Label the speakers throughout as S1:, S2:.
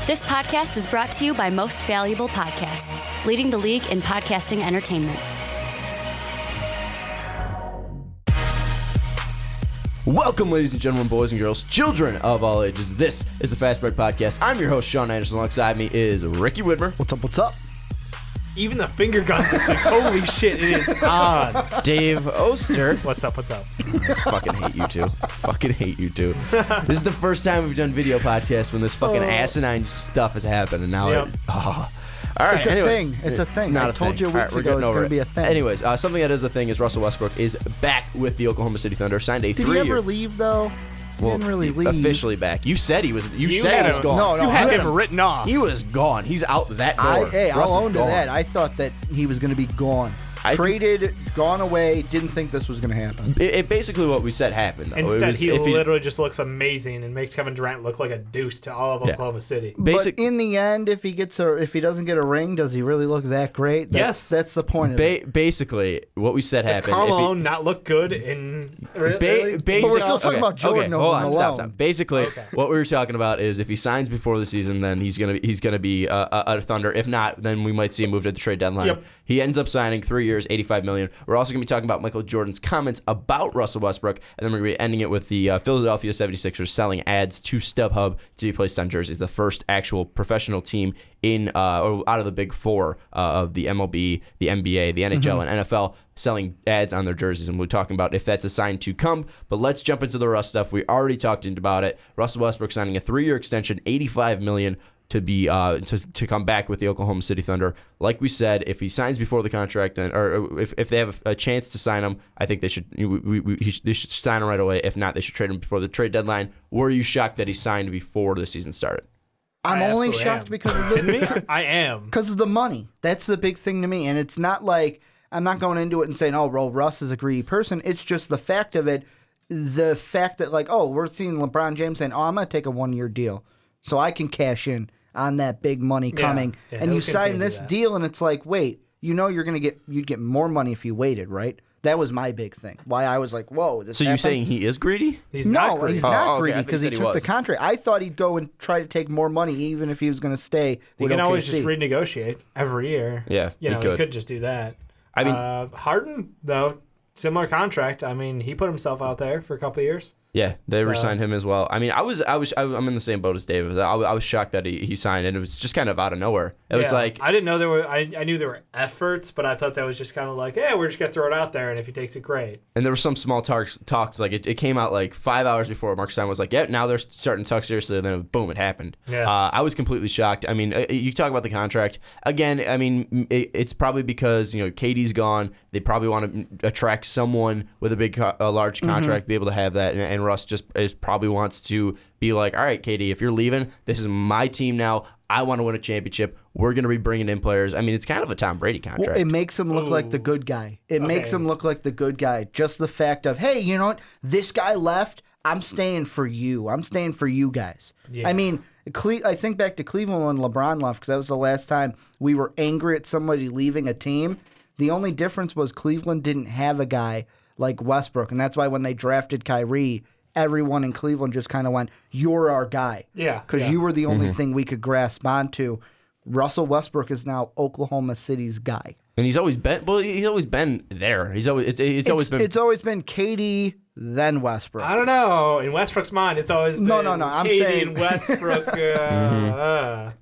S1: This podcast is brought to you by Most Valuable Podcasts, leading the league in podcasting entertainment.
S2: Welcome, ladies and gentlemen, boys and girls, children of all ages. This is the Fast Break Podcast. I'm your host, Sean Anderson. Alongside me is Ricky Widmer.
S3: What's up, what's up?
S4: Even the finger guns, it's like, holy shit, it is on.
S2: Dave Oster.
S4: What's up, what's up?
S2: Fucking hate you two. Fucking hate you two. This is the first time we've done video podcasts when this fucking asinine stuff has happened, and now
S4: Yep.
S2: All right,
S3: It's a
S2: anyways,
S3: thing. It's a thing.
S2: not
S3: I
S2: a
S3: told
S2: thing.
S3: you
S2: All right,
S3: weeks
S2: we're
S3: ago
S2: getting
S3: it's
S2: over
S3: going to
S2: it.
S3: be a thing.
S2: Anyways, something that is a thing is Russell Westbrook is back with the Oklahoma City Thunder. Signed a
S3: Did
S2: 3-year.
S3: he ever leave, though? He didn't really leave.
S2: Officially back. You said he was. You said
S4: had
S2: he was
S4: him.
S2: gone.
S3: No,
S4: You had
S3: I-
S4: him written off.
S2: He was gone. He's out that door.
S3: I'll
S2: Russ is
S3: own to
S2: gone.
S3: that. I thought that he was going to be gone. Traded, gone away, didn't think this was going to happen.
S2: It basically what we said happened. Though.
S4: Instead, he literally just looks amazing and makes Kevin Durant look like a deuce to all of
S2: Yeah.
S4: Oklahoma City.
S2: Basic,
S3: But in the end, if he doesn't get a ring, does he really look that great?
S4: Yes.
S3: That's the point of it.
S2: basically, what we said
S4: Does
S2: happened.
S4: Carl not look good in...
S2: Basically,
S3: But we're still talking about Jordan over
S2: hold on,
S3: Malone.
S2: stop. Basically, what we were talking about is if he signs before the season, then he's gonna be a Thunder. If not, then we might see him moved at the trade deadline.
S4: Yep.
S2: He ends up signing 3 years, $85 million. We're also gonna be talking about Michael Jordan's comments about Russell Westbrook, and then we're gonna be ending it with the Philadelphia 76ers selling ads to StubHub to be placed on jerseys. The first actual professional team in or out of the big four of the MLB, the NBA, the NHL, and NFL selling ads on their jerseys, and we're talking about if that's a sign to come. But let's jump into the Russ stuff. We already talked about it. Russell Westbrook signing a 3-year extension, $85 million to be to come back with the Oklahoma City Thunder. Like we said, if he signs before the contract, or if they have a chance to sign him, I think they should they should sign him right away. If not, they should trade him before the trade deadline. Were you shocked that he signed before the season started?
S3: I'm
S4: I
S3: only
S4: absolutely
S3: shocked
S4: am.
S3: because of the
S4: I am.
S3: because of the money. That's the big thing to me. And it's not like I'm not going into it and saying, oh, well, Russ is a greedy person. It's just the fact of it. The fact that, like, oh, we're seeing LeBron James saying, oh, I'm going to take a 1-year deal so I can cash in on that big money coming.
S4: Yeah,
S3: and
S4: he'll
S3: you sign
S4: continue
S3: this
S4: that.
S3: deal, and it's like, wait, you'd get more money if you waited, right? That was my big thing. Why I was like, whoa. This
S2: So you
S3: happened.
S2: saying he is greedy?
S4: He's
S3: No,
S4: not greedy.
S3: he's
S2: Oh,
S3: not
S2: okay.
S3: greedy
S2: I thought
S3: because
S2: you
S3: he
S2: said he
S3: took the
S2: was.
S3: contract. I thought he'd go and try to take more money, even if he was going to stay
S4: You
S3: with
S4: can always
S3: OKC.
S4: just renegotiate every year.
S2: Yeah,
S4: You know,
S2: he
S4: you could just do that.
S2: I mean-
S4: Harden, though, similar contract. I mean, he put himself out there for a couple of years.
S2: Yeah, they
S4: So-
S2: re-signed him as well. I mean, I'm in the same boat as Dave. I was shocked that he signed, and it was just kind of out of nowhere. It was
S4: Yeah.
S2: like,
S4: I didn't know there were. I knew there were efforts, but I thought that was just kind of like, hey, we're just gonna throw it out there, and if he takes it, great.
S2: and there were some small talks. Like it came out like 5 hours before Mark Stein was like, yeah, now they're starting to talk seriously. And then boom, it happened.
S4: Yeah.
S2: I was completely shocked. I mean, you talk about the contract again. I mean, it's probably because KD's gone. They probably want to attract someone with a large contract, be able to have that, and Russ just probably wants to be like, all right, KD, if you're leaving, this is my team now. I want to win a championship. We're going to be bringing in players. I mean, it's kind of a Tom Brady contract.
S3: Well, it makes him look like the good guy. It makes him look like the good guy. Just the fact of, hey, you know what? This guy left. I'm staying for you. I'm staying for you guys.
S4: Yeah.
S3: I mean, I think back to Cleveland when LeBron left because that was the last time we were angry at somebody leaving a team. The only difference was Cleveland didn't have a guy like Westbrook, and that's why when they drafted Kyrie, everyone in Cleveland just kind of went, you're our guy.
S4: Yeah,
S3: Because
S4: yeah.
S3: you were the only thing we could grasp onto. Russell Westbrook is now Oklahoma City's guy.
S2: And he's always been there. It's always been
S3: KD, then Westbrook.
S4: I don't know. In Westbrook's mind, it's always been
S3: No. I'm
S4: KD
S3: saying-
S4: and Westbrook.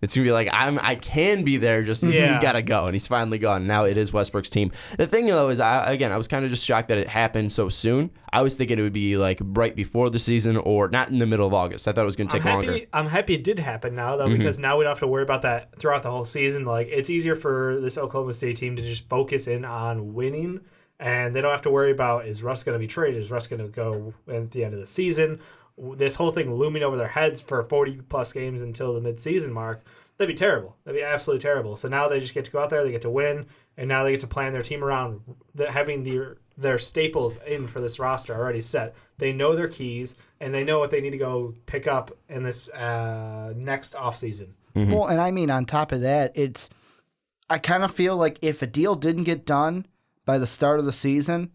S2: It's gonna be like I can be there, just he's
S4: Yeah.
S2: got to go, and he's finally gone. Now it is Westbrook's team. The thing though is, I was kind of just shocked that it happened so soon. I was thinking it would be like right before the season or not in the middle of August. I thought it was gonna take longer.
S4: I'm happy it did happen now, though, because now we don't have to worry about that throughout the whole season. Like, it's easier for this Oklahoma City team to just focus in on winning, and they don't have to worry about, is Russ going to be traded? Is Russ going to go at the end of the season? This whole thing looming over their heads for 40-plus games until the mid-season mark, that'd be terrible. That'd be absolutely terrible. So now they just get to go out there, they get to win, and now they get to plan their team around having their staples in for this roster already set. They know their keys, and they know what they need to go pick up in this next offseason.
S3: Well, and I mean, on top of that, I kind of feel like if a deal didn't get done by the start of the season,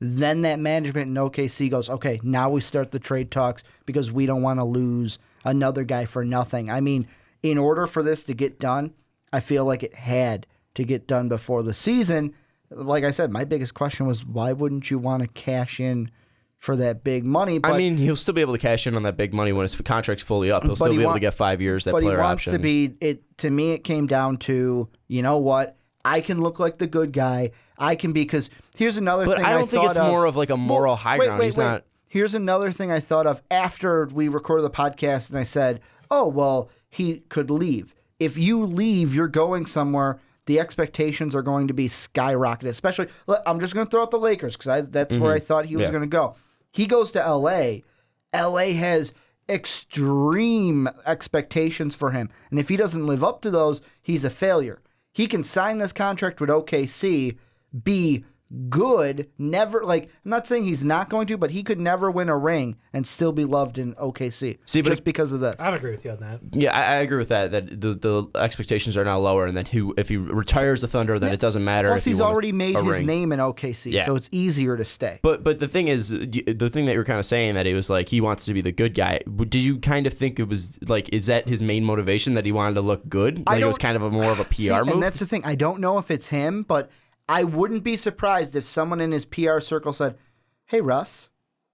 S3: then that management in OKC goes, okay, now we start the trade talks because we don't want to lose another guy for nothing. I mean, in order for this to get done, I feel like it had to get done before the season. Like I said, my biggest question was, why wouldn't you want to cash in for that big money? But,
S2: I mean, he'll still be able to cash in on that big money when his contract's fully up. He'll still be able to get 5 years, that player option.
S3: But he wants to be, to me, it came down to, you know what? I can look like the good guy. I can be, because here's another thing I thought of.
S2: But I don't think it's more of like a moral high ground. He's not.
S3: Here's another thing I thought of after we recorded the podcast, and I said, oh, well, he could leave. If you leave, you're going somewhere, the expectations are going to be skyrocketed. Especially, I'm just going to throw out the Lakers, because that's where I thought he was going to go. He goes to L.A. L.A. has extreme expectations for him. And if he doesn't live up to those, he's a failure. He can sign this contract with OKC, be good, never, like, I'm not saying he's not going to, but he could never win a ring and still be loved in OKC just because of this.
S4: I'd agree with you on that.
S2: Yeah, I agree with that the expectations are now lower, and that if he retires the Thunder, then it doesn't matter.
S3: Plus,
S2: if
S3: he's already made his
S2: ring.
S3: name in OKC, so it's easier to stay.
S2: But the thing is, the thing that you were kind of saying, that it was like he wants to be the good guy. Did you kind of think it was like, is that his main motivation, that he wanted to look good? Like it was kind of more of a PR move?
S3: And that's the thing. I don't know if it's him, but I wouldn't be surprised if someone in his PR circle said, hey, Russ,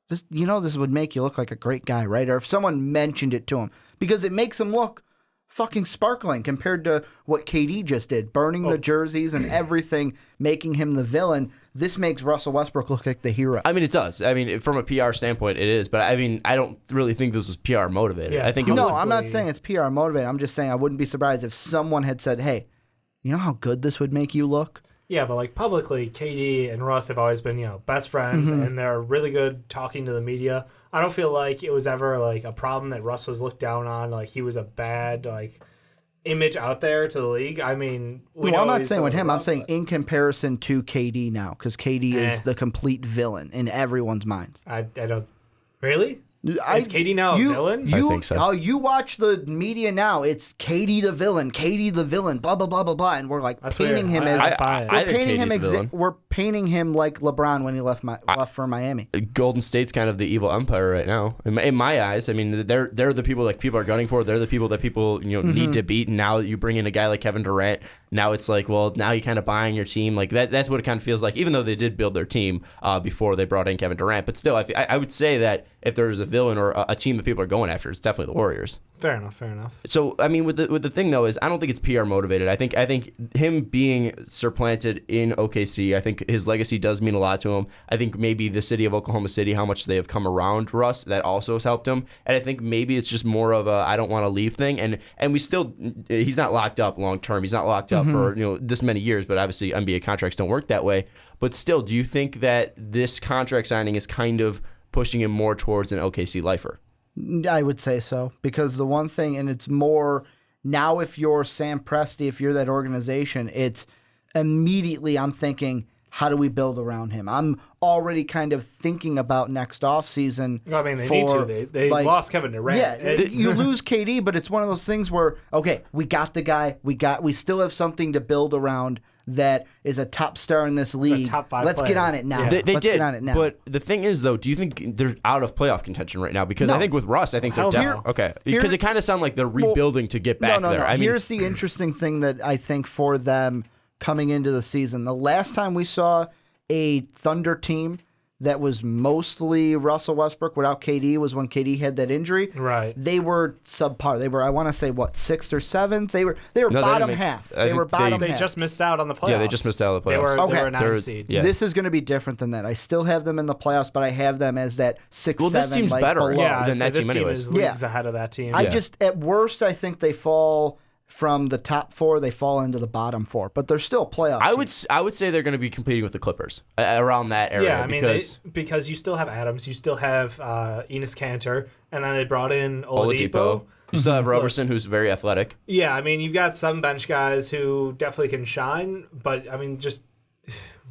S3: this would make you look like a great guy, right? Or if someone mentioned it to him, because it makes him look fucking sparkling compared to what KD just did, burning the jerseys and everything, making him the villain. This makes Russell Westbrook look like the hero.
S2: I mean, it does. I mean, from a PR standpoint, it is. But I mean, I don't really think this was PR motivated.
S4: Yeah,
S2: I think it was.
S3: No, I'm not saying it's PR motivated. I'm just saying I wouldn't be surprised if someone had said, hey, you know how good this would make you look?
S4: Yeah, but like publicly, KD and Russ have always been, best friends, and they're really good talking to the media. I don't feel like it was ever like a problem that Russ was looked down on, like he was a bad image out there to the league. I mean, I'm
S3: not saying with him. I'm saying in comparison to KD now, because KD is the complete villain in everyone's minds.
S4: I don't really. Is KD now a villain?
S2: I think so.
S3: You watch the media now, it's KD the villain, blah, blah, blah, blah, blah. And we're like painting him as...
S2: I think KD's the villain.
S3: We're painting him like LeBron when he left for Miami.
S2: Golden State's kind of the evil empire right now. In my eyes, I mean, they're the people like people are gunning for. They're the people that people need to beat. And now you bring in a guy like Kevin Durant. Now it's like, well, now you're kind of buying your team. Like that's what it kind of feels like, even though they did build their team before they brought in Kevin Durant. But still, I would say that if there's a villain or a team that people are going after, it's definitely the Warriors.
S4: Fair enough.
S2: So, I mean, with the thing, though, is I don't think it's PR motivated. I think him being supplanted in OKC, I think his legacy does mean a lot to him. I think maybe the city of Oklahoma City, how much they have come around Russ, that also has helped him. And I think maybe it's just more of a I don't want to leave thing. And we still, he's not locked up long term. He's not locked up for this many years, but obviously NBA contracts don't work that way. But still, do you think that this contract signing is kind of pushing him more towards an OKC lifer?
S3: I would say so, because the one thing, and it's more now, if you're Sam Presti, if you're that organization, it's immediately I'm thinking, how do we build around him? I'm already kind of thinking about next offseason.
S4: I mean, they need to. They lost Kevin Durant.
S3: Yeah, you lose KD, but it's one of those things where, okay, we got the guy. We still have something to build around that is a top star in this league.
S4: Top 5
S3: Let's
S4: player.
S3: get on it now.
S2: Yeah. They
S3: Let's
S2: did,
S3: get on it now.
S2: But the thing is, though, do you think they're out of playoff contention right now? Because
S3: No.
S2: I think with Russ, I think they're definitely okay. Because it kind of sounds like they're rebuilding to get back there.
S3: No.
S2: I mean,
S3: Here's the interesting thing that I think for them coming into the season. The last time we saw a Thunder team that was mostly Russell Westbrook without KD was when KD had that injury.
S4: Right.
S3: They were subpar. They were, I want to say, what, 6th or 7th? They were bottom half. They were bottom half.
S4: They just missed out on the playoffs.
S2: Yeah, they just missed out on the playoffs.
S4: They were a 9 seed.
S2: Yeah.
S3: This is going to be different than that. I still have them in the playoffs, but I have them as that 6th,
S2: Well, this
S3: 7th,
S2: team's
S3: like,
S2: better.
S3: below.
S4: Yeah,
S2: than that
S4: this
S2: team
S4: team
S2: anyways.
S4: is leagues ahead of that team.
S3: I just, at worst, I think they fall from the top 4. They fall into the bottom 4, but they're still playoff teams.
S2: I would say they're going to be competing with the Clippers around that area.
S4: Yeah, I mean,
S2: because
S4: you still have Adams, you still have Enes Kanter, and then they brought in Oladipo.
S2: You still have Roberson, who's very athletic.
S4: Yeah, I mean, you've got some bench guys who definitely can shine, but I mean, just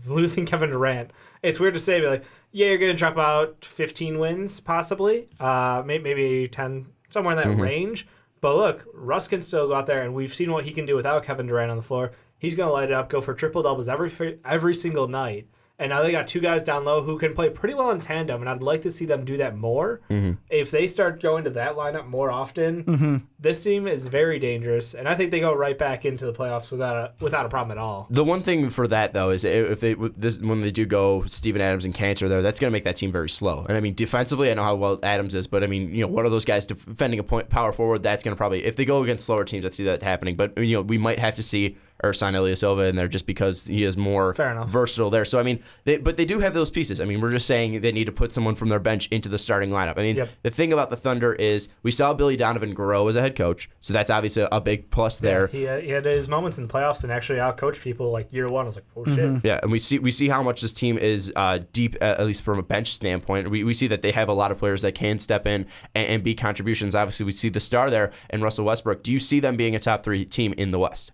S4: losing Kevin Durant, it's weird to say, but like, yeah, you're going to drop out 15 wins, possibly, maybe 10, somewhere in that range. But look, Russ can still go out there, and we've seen what he can do without Kevin Durant on the floor. He's going to light it up, go for triple-doubles every single night. And now they got two guys down low who can play pretty well in tandem, and I'd like to see them do that more. If they start going to that lineup more often, this team is very dangerous, and I think they go right back into the playoffs without a problem at all.
S2: The one thing for that, though, is when they do go Steven Adams and Cantor there, that's going to make that team very slow. And, I mean, defensively, I know how well Adams is, but, I mean, one of those guys defending a power forward, that's going to probably, if they go against slower teams, I see that happening. But, we might have to see Ersan Ilyasova in there just because he is more versatile there. So, I mean, but they do have those pieces. I mean, we're just saying they need to put someone from their bench into the starting lineup. I mean, the thing about the Thunder is we saw Billy Donovan grow as a head coach, so that's obviously a big plus there.
S4: He had his moments in the playoffs and actually out-coached people like year one. I was like, oh, shit.
S2: Yeah, and we see how much this team is deep, at least from a bench standpoint. We see that they have a lot of players that can step in and be contributions. Obviously, we see the star there in Russell Westbrook. Do you see them being a top 3 team in the West?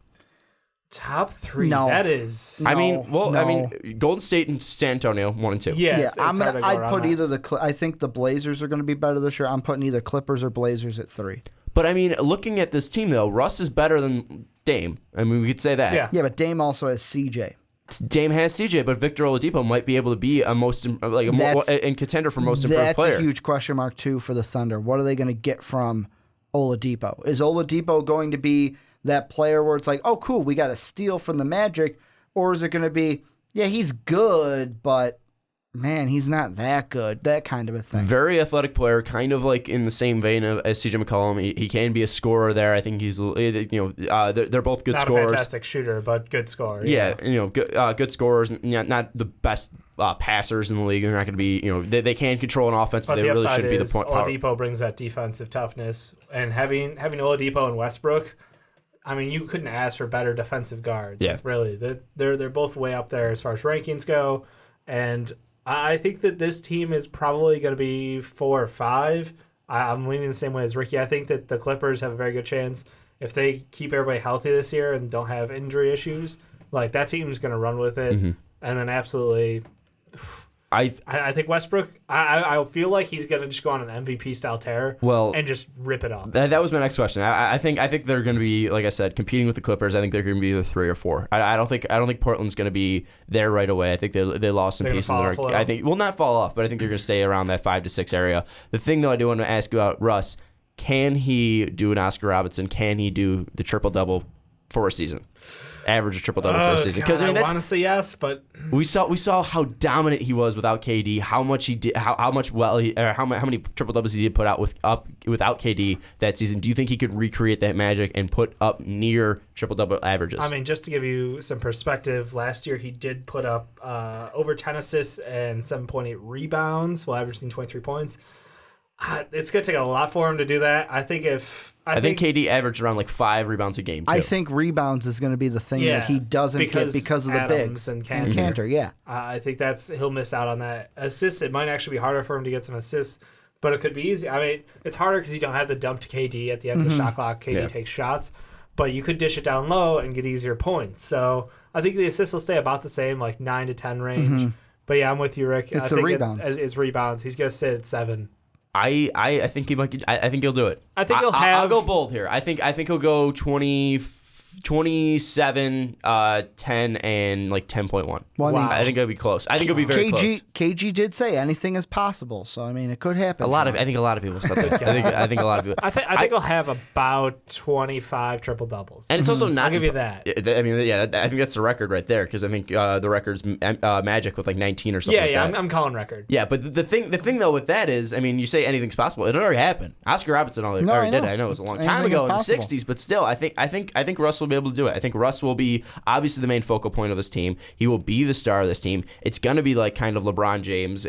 S4: Top 3?
S3: No.
S4: That is...
S2: I mean, Golden State and San Antonio, 1 and 2.
S4: Yeah,
S3: I'd put either I think the Blazers are going to be better this year. I'm putting either Clippers or Blazers at 3.
S2: But, I mean, looking at this team, though, Russ is better than Dame. I mean, we could say that.
S3: Yeah, but Dame also has CJ.
S2: Dame has CJ, but Victor Oladipo might be able to be a contender for most improved player.
S3: That's a huge question mark, too, for the Thunder. What are they going to get from Oladipo? Is Oladipo going to be that player where it's like, oh, cool, we got a steal from the Magic? Or is it going to be, yeah, he's good, but, man, he's not that good, that kind of a thing?
S2: Very athletic player, kind of like in the same vein as CJ McCollum. He can be a scorer there. I think he's, they're both good scorers.
S4: Not a fantastic shooter, but good scorer.
S2: Yeah, good scorers, not the best passers in the league. They're not going to be, they can control an offense, but they really shouldn't be the point.
S4: Oladipo brings that defensive toughness, and having Oladipo and Westbrook, I mean, you couldn't ask for better defensive guards.
S2: Yeah,
S4: like, really, they're both way up there as far as rankings go, and I think that this team is probably going to be 4 or 5. I'm leaning the same way as Ricky. I think that the Clippers have a very good chance if they keep everybody healthy this year and don't have injury issues. Like, that team's going to run with it, and then absolutely. I think Westbrook, I feel like he's going to just go on an MVP style tear and just rip it off.
S2: That was my next question. I think they're going to be, like I said, competing with the Clippers. I think they're going to be either 3 or 4. I don't think Portland's going to be there right away. I think they lost some pieces. I think not fall off, but I think they're going to stay around that 5 to 6 area. The thing though I do want to ask you about Russ, can he do an Oscar Robertson? Can he do the triple-double for a season? Average a triple-double for a season.
S4: Because I want to say yes, but
S2: we saw how dominant he was without KD. How much he did, how many triple-doubles he did put out without KD that season. Do you think he could recreate that magic and put up near triple-double averages?
S4: I mean, just to give you some perspective, last year he did put up over 10 assists and 7.8 rebounds while averaging 23 points. It's going to take a lot for him to do that. I think KD averaged around like 5 rebounds a game, too.
S3: I think rebounds is going to be the thing that he doesn't get because of the bigs
S4: and
S3: Cantor. Yeah,
S4: I think he'll miss out on that. Assists, it might actually be harder for him to get some assists, but it could be easy. I mean, it's harder because you don't have the dump to KD at the end of the shot clock. KD takes shots, but you could dish it down low and get easier points. So I think the assists will stay about the same, like 9 to 10 range. But yeah, I'm with you, Rick.
S3: It's
S4: rebounds. It's rebounds. He's going to sit at 7.
S2: I think he might. I think he'll do it.
S4: I think he'll have.
S2: I'll go bold here. I think he'll go 27, 10, and like 10.1.
S3: Well,
S2: I think it'll be close. I think it'll be very close.
S3: KG did say anything is possible, so I mean it could happen.
S2: I think a lot of people said that. I think a lot of people.
S4: I think he'll have about 25 triple doubles.
S2: And it's also not.
S4: I'll give you that.
S2: I mean, yeah, I think that's the record right there because I think the record's Magic with like 19 or something.
S4: Yeah,
S2: like that.
S4: I'm calling record.
S2: Yeah, but the thing though with that is, I mean, you say anything's possible. It already happened. Oscar Robertson already did it. I know it was a long time ago in the 60s, but still, I think Russ will be able to do it. I think Russ will be obviously the main focal point of this team. He will be the star of this team. It's going to be like kind of LeBron James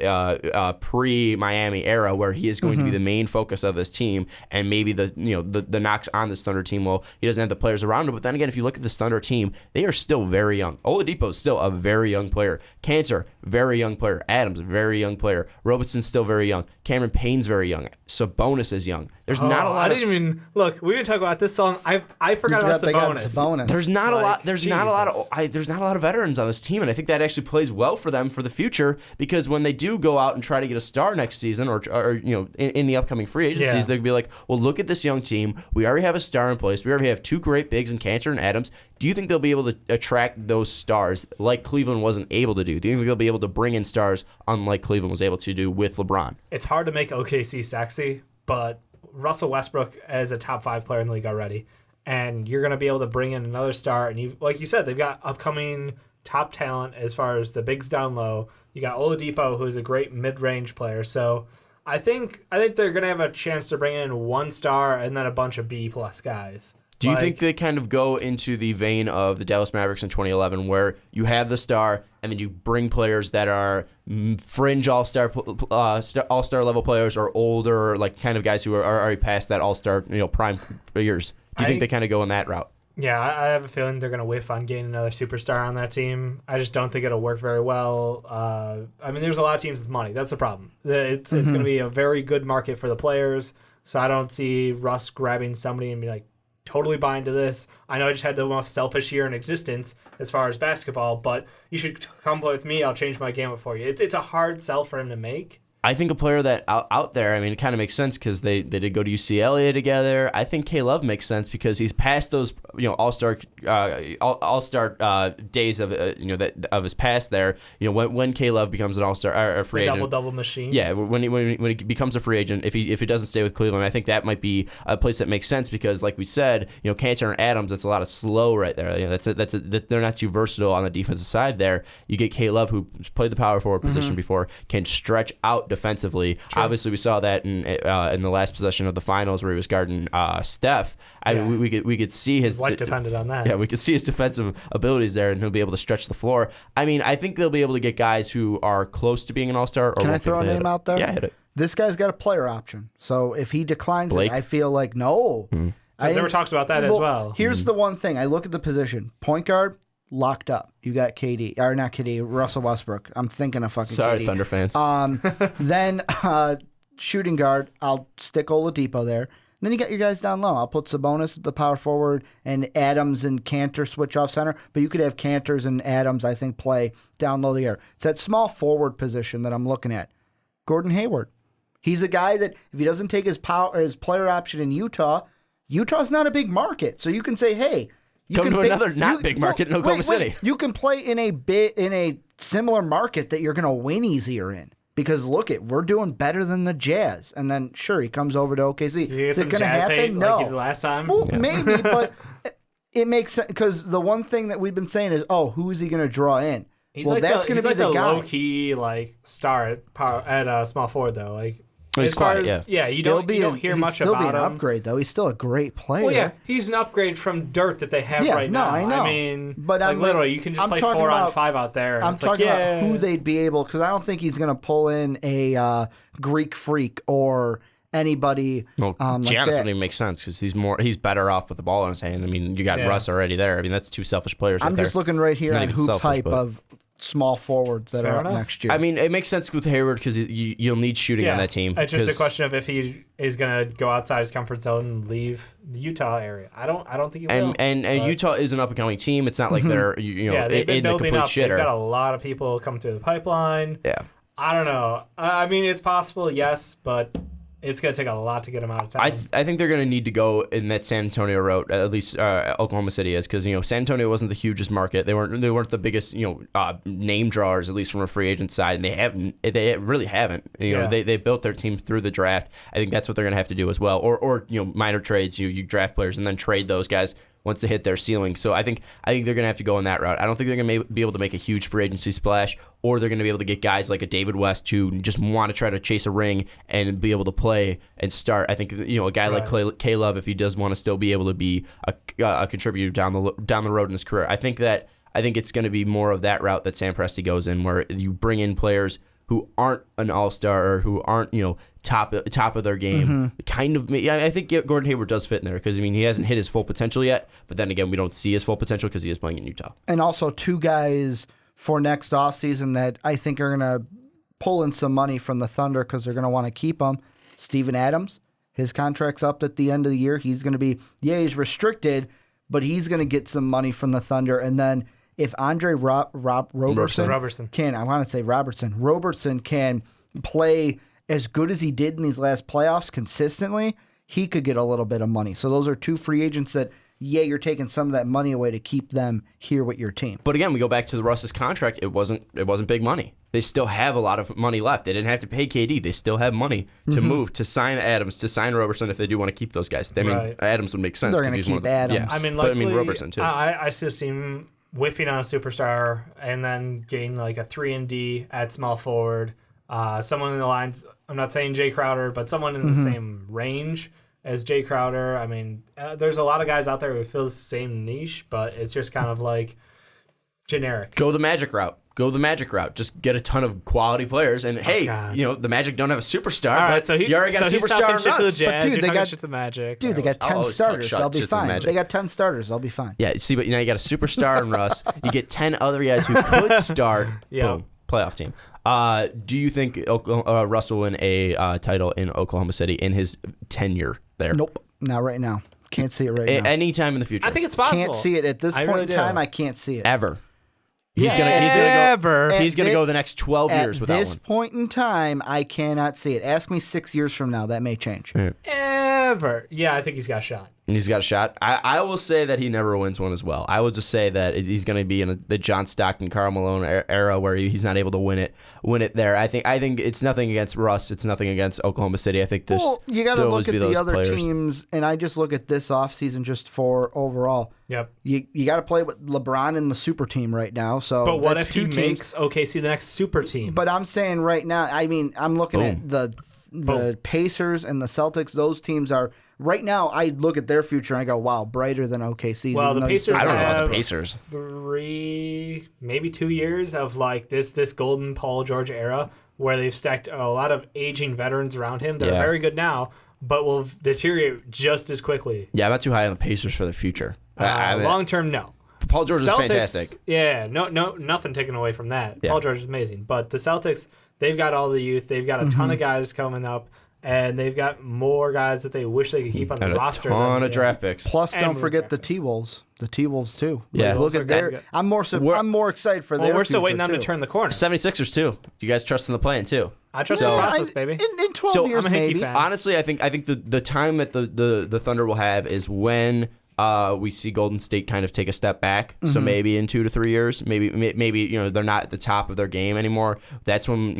S2: pre-Miami era where he is going to be the main focus of this team, and maybe the knocks on this Thunder team, well, he doesn't have the players around him. But then again, if you look at this Thunder team, they are still very young. Oladipo is still a very young player. Cantor, very young player. Adams, very young player. Robertson's still very young. Cameron Payne's very young. Sabonis is young. There's not a lot.
S4: I didn't even look. We didn't talk about this song. I forgot about Sabonis.
S3: Sabonis.
S2: There's not a lot. There's not a lot
S4: Jesus.
S2: of. There's not a lot of veterans on this team, and I think that actually plays well for them for the future because when they do go out and try to get a star next season, or in the upcoming free agencies, they'll be like, well, look at this young team. We already have a star in place. We already have two great bigs in Cantor and Adams. Do you think they'll be able to attract those stars like Cleveland wasn't able to do? Do you think they'll be able to bring in stars unlike Cleveland was able to do with LeBron?
S4: It's hard to make OKC sexy, but Russell Westbrook is a top 5 player in the league already. And you're going to be able to bring in another star. And like you said, they've got upcoming top talent as far as the bigs down low. You got Oladipo, who's a great mid-range player. So I think they're going to have a chance to bring in one star and then a bunch of B-plus guys.
S2: Do you think they kind of go into the vein of the Dallas Mavericks in 2011 where you have the star and then you bring players that are fringe all-star level players or older, like kind of guys who are already past that all-star prime years? Do you think they kind of go in that route?
S4: Yeah, I have a feeling they're going to whiff on getting another superstar on that team. I just don't think it'll work very well. I mean, there's a lot of teams with money. That's the problem. It's going to be a very good market for the players, so I don't see Russ grabbing somebody and be like, totally buy into this. I know I just had the most selfish year in existence as far as basketball, but you should come play with me. I'll change my game for you. It's a hard sell for him to make.
S2: I think a player that out there, I mean, it kind of makes sense because they did go to UCLA together. I think K-Love makes sense because he's past those all-star days of of his past there. When K-Love becomes an all-star or a free agent,
S4: double machine.
S2: Yeah, when he becomes a free agent, if he doesn't stay with Cleveland, I think that might be a place that makes sense because, like we said, Cantor and Adams, that's a lot of slow right there. They're not too versatile on the defensive side there. You get K-Love, who played the power forward position before, can stretch out defensively. True. Obviously, we saw that in the last possession of the finals where he was guarding Steph. I mean, we could see his
S4: life depended on that.
S2: Yeah, we could see his defensive abilities there, and he'll be able to stretch the floor. I mean, I think they'll be able to get guys who are close to being an all-star.
S3: Can I throw a name out there?
S2: Yeah, hit it.
S3: This guy's got a player option, so if he declines it, I feel like no.
S4: Because there were talks about that as well.
S3: Here's the one thing: I look at the position, point guard. Locked up. You got Russell Westbrook. I'm thinking of fucking
S2: Sorry,
S3: KD.
S2: Thunder fans.
S3: Then shooting guard, I'll stick Oladipo there. Then you got your guys down low. I'll put Sabonis at the power forward and Adams and Cantor switch off center. But you could have Cantors and Adams, I think, play down low the air. It's that small forward position that I'm looking at. Gordon Hayward. He's a guy that if he doesn't take his player option in Utah, Utah's not a big market. So you can say, hey,
S2: Come to another big market in Oklahoma City.
S3: You can play in a similar market that you're going to win easier in. Because we're doing better than the Jazz. And then, sure, he comes over to OKC.
S4: Is it going to happen? No. Like you did last time?
S3: Well, maybe, but it makes sense. Because the one thing that we've been saying is, who is he going to draw in? That's going to be the guy.
S4: Low-key star at small forward, though.
S2: He's quiet,
S4: you don't hear much about him.
S3: He'll still be an upgrade, though. He's still a great player.
S4: Well, yeah, he's an upgrade from dirt that they have right now.
S3: I know.
S4: I mean,
S3: but
S4: literally, you can just play 4-on-5 out there.
S3: I'm talking about who they'd be able, because I don't think he's going to pull in a Greek Freak or anybody.
S2: Well, Giannis wouldn't even make sense because he's better off with the ball in his hand. I mean, you got Russ already there. I mean, that's two selfish players.
S3: I'm just looking right here on Hoops Hype of small forwards that are up next year.
S2: I mean, it makes sense with Hayward because you'll need shooting on that team.
S4: It's just a question of if he is going to go outside his comfort zone and leave the Utah area. I don't think he will.
S2: And Utah is an up and coming team. It's not like they're
S4: they've been
S2: in the complete shitter.
S4: They've got a lot of people coming through the pipeline.
S2: Yeah,
S4: I don't know. I mean, it's possible, yes, but it's going to take a lot to get him out of town.
S2: I think they're going to need to go in that San Antonio route, at least Oklahoma City is, because San Antonio wasn't the hugest market. They weren't the biggest name drawers, at least from a free agent side, and they really haven't. They built their team through the draft. I think that's what they're going to have to do as well, or minor trades. You draft players and then trade those guys once they hit their ceiling. So I think they're going to have to go in that route. I don't think they're going to be able to make a huge free agency splash, or they're going to be able to get guys like a David West who just want to try to chase a ring and be able to play and start. I think a guy like K-Love, if he does want to still be able to be a contributor down the road in his career, I think it's going to be more of that route that Sam Presti goes in, where you bring in players who aren't an all-star or who aren't top of their game. Kind of. I think Gordon Hayward does fit in there because he hasn't hit his full potential yet. But then again, we don't see his full potential because he is playing in Utah.
S3: And also two guys for next offseason that I think are going to pull in some money from the Thunder because they're going to want to keep him. Steven Adams, his contract's up at the end of the year. He's going to be he's restricted, but he's going to get some money from the Thunder. And then if Andre Robertson can play as good as he did in these last playoffs consistently, he could get a little bit of money. So those are two free agents that, you're taking some of that money away to keep them here with your team.
S2: But again, we go back to the Russ's contract. It wasn't big money. They still have a lot of money left. They didn't have to pay KD. They still have money to move, to sign Adams, to sign Robertson if they do want to keep those guys. I mean, Adams would make sense.
S3: They're going to keep Adams.
S2: Yeah.
S4: I mean,
S2: but Robertson too.
S4: I see this team whiffing on a superstar and then getting like a 3-and-D at small forward. Someone in the lines, I'm not saying Jay Crowder, but someone in the same range as Jay Crowder. I mean, there's a lot of guys out there who fill the same niche, but it's just kind of like generic.
S2: Go the Magic route. Just get a ton of quality players, and the Magic don't have a superstar.
S4: All right,
S2: but
S4: so
S2: you already got a superstar in Russ.
S3: Dude, they got
S4: shit to the Magic.
S3: Dude, they got 10 starters. They'll be fine. They got 10 starters. They'll be fine.
S2: Yeah, see, but now you got a superstar in Russ. You get 10 other guys who could start. Boom, playoff team. Do you think Russ will win a title in Oklahoma City in his tenure there?
S3: Nope, not right now. Can't see it right now.
S2: Anytime in the future.
S4: I think it's possible.
S3: Can't see it at this point in time. I can't see it
S2: ever. He's gonna go the next 12 years without one.
S3: At this point in time, I cannot see it. Ask me 6 years from now. That may change.
S4: Ever. Yeah, I think he's got a shot.
S2: He's got a shot. I will say that he never wins one as well. I will just say that he's going to be in the John Stockton, Karl Malone era where he's not able to win it there. I think it's nothing against Russ. It's nothing against Oklahoma City. I think this.
S3: Well, you got to look at the other
S2: players.
S3: teams, and I just look at this offseason just for overall.
S4: Yep.
S3: You got to play with LeBron in the super team right now. So,
S4: but what if he makes OKC the next super team?
S3: But I'm saying right now, I mean, I'm looking at the Pacers and the Celtics. Those teams are. Right now, I look at their future and I go, wow, brighter than OKC.
S4: Well, the Pacers
S2: I don't know
S4: have
S2: about the Pacers.
S4: 3, maybe 2 years of like this golden Paul George era where they've stacked a lot of aging veterans around him. They're very good now, but will deteriorate just as quickly.
S2: Yeah, I'm not too high on the Pacers for the future.
S4: Long term, no.
S2: Paul George
S4: Celtics,
S2: is fantastic.
S4: Yeah, no, nothing taken away from that.
S2: Yeah.
S4: Paul George is amazing, but the Celtics, they've got all the youth. They've got a ton of guys coming up. And they've got more guys that they wish they could keep on the roster.
S2: A ton of draft picks.
S3: Plus, don't forget the T-Wolves. The T-Wolves, too.
S2: Yeah.
S3: Look at their... I'm more excited for their future,
S4: we're still waiting on
S3: them
S4: to turn the corner.
S2: 76ers, too. You guys trust in the plan, too.
S4: I trust the process, baby.
S3: In 12 years, maybe.
S2: Honestly, I think the time that the Thunder will have is when... we see Golden State kind of take a step back. So maybe in 2 to 3 years, maybe they're not at the top of their game anymore. That's when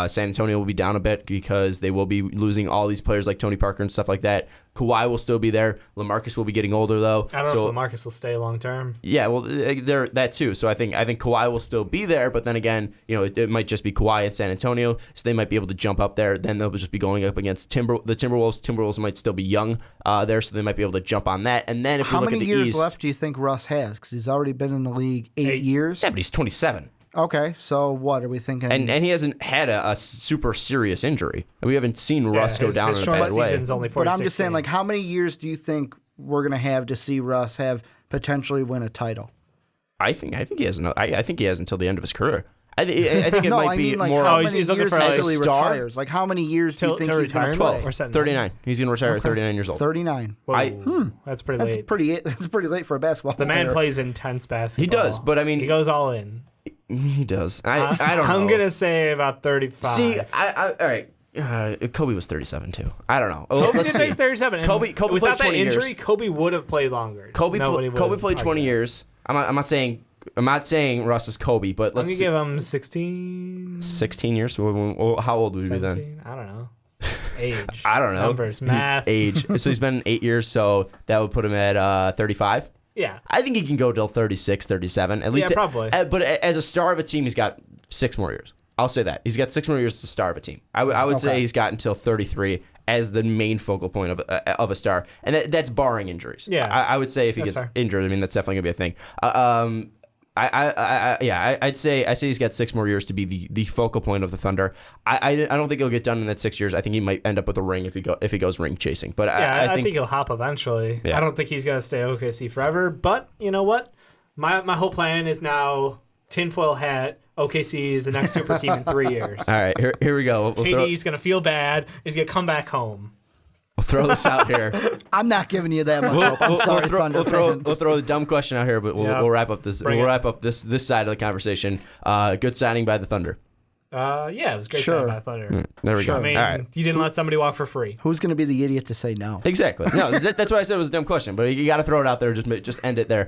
S2: San Antonio will be down a bit because they will be losing all these players like Tony Parker and stuff like that. Kawhi will still be there. LaMarcus will be getting older though.
S4: I don't know if LaMarcus will stay long term.
S2: Yeah, well, they're that too. So I think Kawhi will still be there, but then again, it might just be Kawhi in San Antonio, so they might be able to jump up there. Then they'll just be going up against the Timberwolves. Timberwolves might still be young there, so they might be able to jump on that. And then if we look at the East,
S3: how many years left do you think Russ has? Because he's already been in the league 8 years.
S2: Yeah, but he's 27.
S3: Okay, so what are we thinking?
S2: And he hasn't had a super serious injury. We haven't seen Russ go down in a bad way.
S4: Only
S3: but I'm just saying,
S4: games.
S3: like, how many years do you think we're going to have to see Russ have potentially win a title?
S2: I think he has I think he has until the end of his career. I think it might be
S3: like
S2: more.
S3: How many
S4: he's looking
S3: years
S4: for
S3: until he
S2: star?
S3: retires? Like, how many years do you think he's going to play?
S2: 39. He's going to retire at 39 years old.
S3: 39.
S4: That's pretty late.
S3: That's pretty late for a basketball player.
S4: The man plays intense basketball.
S2: He does, but I mean,
S4: he goes all in.
S2: He does. I don't know.
S4: I'm gonna say about 35.
S2: See, all right. Kobe was 37 too. I don't know.
S4: Kobe did make 37.
S2: Kobe
S4: without
S2: played 20
S4: that injury,
S2: years.
S4: Kobe would have played longer.
S2: Kobe played 20 years. I'm not saying Russ is Kobe, but let's
S4: give him 16.
S2: 16 years. How old would we be then?
S4: I don't know. Age.
S2: I don't know.
S4: Numbers, math.
S2: Age. So he's been 8 years, so that would put him at 35.
S4: Yeah.
S2: I think he can go till 36, 37. At least.
S4: Yeah, probably.
S2: But as a star of a team, he's got 6 more years. I'll say that. He's got 6 more years as a star of a team. I would say he's got until 33 as the main focal point of a star. And that's barring injuries.
S4: Yeah.
S2: I would say if he gets injured, I mean, that's definitely going to be a thing. I'd say he's got 6 more years to be the focal point of the Thunder. I don't think he'll get done in that 6 years. I think he might end up with a ring if he goes ring chasing. But
S4: I think he'll hop eventually. Yeah. I don't think he's gonna stay OKC forever. But you know what? My whole plan is now tinfoil hat. OKC is the next super team in 3 years.
S2: All right, here we go.
S4: KD's gonna feel bad. He's gonna come back home.
S2: We'll throw this out here.
S3: I'm not giving you that much hope. I'm sorry, Thunder fans.
S2: We'll throw the dumb question out here, but we'll wrap up this. We'll wrap up this side of the conversation. Good signing by the Thunder.
S4: Yeah, it was great signing by Thunder.
S2: There we go.
S4: I mean,
S2: all right.
S4: you didn't let somebody walk for free.
S3: Who's going to be the idiot to say no?
S2: Exactly. No, that's why I said it was a dumb question, but you got to throw it out there. Just end it there.